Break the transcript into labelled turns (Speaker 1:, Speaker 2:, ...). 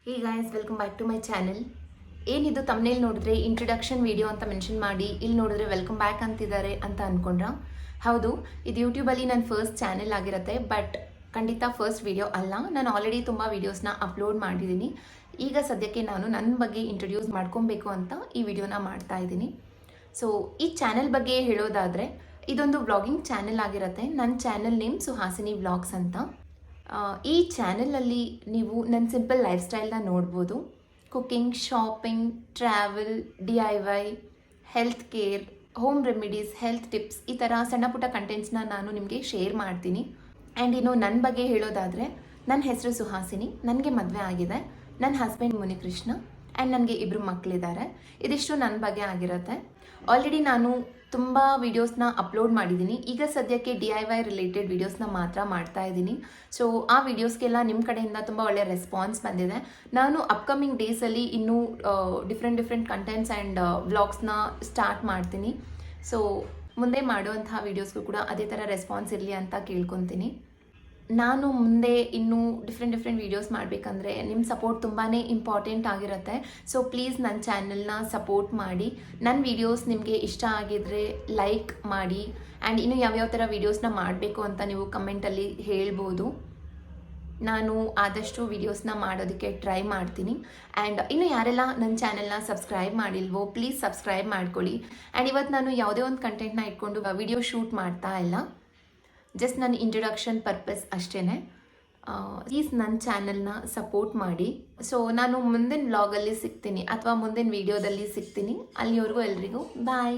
Speaker 1: Hey guys, welcome back to my channel. ಏನಿದು ತಮ್ಮನೇಲಿ ನೋಡಿದ್ರೆ ಇಂಟ್ರಡಕ್ಷನ್ ವಿಡಿಯೋ ಅಂತ ಮೆನ್ಷನ್ ಮಾಡಿ, ಇಲ್ಲಿ ನೋಡಿದ್ರೆ ವೆಲ್ಕಮ್ ಬ್ಯಾಕ್ ಅಂತಿದ್ದಾರೆ ಅಂತ ಅಂದ್ಕೊಂಡ್ರ? ಹೌದು, ಇದು ಯೂಟ್ಯೂಬಲ್ಲಿ ನನ್ನ ಫಸ್ಟ್ ಚಾನೆಲ್ ಆಗಿರುತ್ತೆ. ಬಟ್ ಖಂಡಿತ ಫಸ್ಟ್ ವಿಡಿಯೋ ಅಲ್ಲ. ನಾನು ಆಲ್ರೆಡಿ ತುಂಬ ವೀಡಿಯೋಸ್ನ ಅಪ್ಲೋಡ್ ಮಾಡಿದ್ದೀನಿ. ಈಗ ಸದ್ಯಕ್ಕೆ ನಾನು ನನ್ನ ಬಗ್ಗೆ ಇಂಟ್ರೊಡ್ಯೂಸ್ ಮಾಡ್ಕೊಬೇಕು ಅಂತ ಈ ವಿಡಿಯೋನ ಮಾಡ್ತಾ ಇದ್ದೀನಿ. ಸೊ ಈ ಚಾನೆಲ್ ಬಗ್ಗೆ ಹೇಳೋದಾದರೆ, ಇದೊಂದು ವ್ಲಾಗಿಂಗ್ ಚಾನೆಲ್ ಆಗಿರುತ್ತೆ. ನನ್ನ ಚಾನೆಲ್ ನೇಮ್ ಸುಹಾಸಿನಿ ವ್ಲಾಗ್ಸ್ ಅಂತ. ಈ ಚಾನೆಲಲ್ಲಿ ನೀವು ನನ್ನ ಸಿಂಪಲ್ ಲೈಫ್ ಸ್ಟೈಲ್ನ ನೋಡ್ಬೋದು. Cooking, shopping, travel, DIY, health care, home remedies, health tips, ಈ ಥರ ಸಣ್ಣ ಪುಟ್ಟ ಕಂಟೆಂಟ್ಸ್ನ ನಾನು ನಿಮಗೆ ಶೇರ್ ಮಾಡ್ತೀನಿ. ಆ್ಯಂಡ್ ಇನ್ನು ನನ್ನ ಬಗ್ಗೆ ಹೇಳೋದಾದರೆ, ನನ್ನ ಹೆಸರು ಸುಹಾಸಿನಿ, ನನಗೆ ಮದುವೆ ಆಗಿದೆ. ನನ್ನ ಹಸ್ಬೆಂಡ್ ಮುನಿಕೃಷ್ಣ ಆ್ಯಂಡ್ ನನಗೆ 2 ಮಕ್ಕಳಿದ್ದಾರೆ. ಇದಿಷ್ಟು ನನ್ನ ಬಗ್ಗೆ ಆಗಿರುತ್ತೆ. ಆಲ್ರೆಡಿ ನಾನು ತುಂಬ ವೀಡಿಯೋಸ್ನ ಅಪ್ಲೋಡ್ ಮಾಡಿದ್ದೀನಿ. ಈಗ ಸದ್ಯಕ್ಕೆ DIY ರಿಲೇಟೆಡ್ ವೀಡಿಯೋಸ್ನ ಮಾತ್ರ ಮಾಡ್ತಾ ಇದ್ದೀನಿ. ಸೊ ಆ ವೀಡಿಯೋಸ್ಗೆಲ್ಲ ನಿಮ್ಮ ಕಡೆಯಿಂದ ತುಂಬ ಒಳ್ಳೆಯ ರೆಸ್ಪಾನ್ಸ್ ಬಂದಿದೆ. ನಾನು ಅಪ್ಕಮಿಂಗ್ ಡೇಸಲ್ಲಿ ಇನ್ನೂ ಡಿಫ್ರೆಂಟ್ ಕಂಟೆಂಟ್ಸ್ ಆ್ಯಂಡ್ ವ್ಲಾಗ್ಸ್ನ ಸ್ಟಾರ್ಟ್ ಮಾಡ್ತೀನಿ. ಸೊ ಮುಂದೆ ಮಾಡುವಂತಹ ವೀಡಿಯೋಸ್ಗೂ ಕೂಡ ಅದೇ ಥರ ರೆಸ್ಪಾನ್ಸ್ ಇರಲಿ ಅಂತ ಕೇಳ್ಕೊತೀನಿ. ನಾನು ಮುಂದೆ ಇನ್ನೂ ಡಿಫ್ರೆಂಟ್ ವೀಡಿಯೋಸ್ ಮಾಡಬೇಕಂದ್ರೆ ನಿಮ್ಮ ಸಪೋರ್ಟ್ ತುಂಬಾ ಇಂಪಾರ್ಟೆಂಟ್ ಆಗಿರುತ್ತೆ. ಸೊ ಪ್ಲೀಸ್ ನನ್ನ ಚಾನಲ್ನ ಸಪೋರ್ಟ್ ಮಾಡಿ. ನನ್ನ ವೀಡಿಯೋಸ್ ನಿಮಗೆ ಇಷ್ಟ ಆಗಿದ್ರೆ ಲೈಕ್ ಮಾಡಿ. ಆ್ಯಂಡ್ ಇನ್ನು ಯಾವ್ಯಾವ ಥರ ವೀಡಿಯೋಸ್ನ ಮಾಡಬೇಕು ಅಂತ ನೀವು ಕಮೆಂಟಲ್ಲಿ ಹೇಳ್ಬೋದು. ನಾನು ಆದಷ್ಟು ವೀಡಿಯೋಸ್ನ ಮಾಡೋದಕ್ಕೆ ಟ್ರೈ ಮಾಡ್ತೀನಿ. ಆ್ಯಂಡ್ ಇನ್ನು ಯಾರೆಲ್ಲ ನನ್ನ ಚಾನೆಲ್ನ ಸಬ್ಸ್ಕ್ರೈಬ್ ಮಾಡಿಲ್ವೋ, ಪ್ಲೀಸ್ ಸಬ್ಸ್ಕ್ರೈಬ್ ಮಾಡ್ಕೊಳ್ಳಿ. ಆ್ಯಂಡ್ ಇವತ್ತು ನಾನು ಯಾವುದೇ ಒಂದು ಕಂಟೆಂಟ್ನ ಇಟ್ಕೊಂಡು ವಿಡಿಯೋ ಶೂಟ್ ಮಾಡ್ತಾ ಇಲ್ಲ. ಜಸ್ಟ್ ನನ್ನ ಇಂಟ್ರೊಡಕ್ಷನ್ ಪರ್ಪಸ್ ಅಷ್ಟೇ. ಪ್ಲೀಸ್ ನನ್ನ ಚಾನಲ್ನ ಸಪೋರ್ಟ್ ಮಾಡಿ. ಸೊ ನಾನು ಮುಂದಿನ ವ್ಲಾಗಲ್ಲಿ ಸಿಗ್ತೀನಿ ಅಥವಾ ಮುಂದಿನ ವೀಡಿಯೋದಲ್ಲಿ ಸಿಗ್ತೀನಿ. ಅಲ್ಲಿವರೆಗೂ ಎಲ್ರಿಗೂ ಬಾಯ್.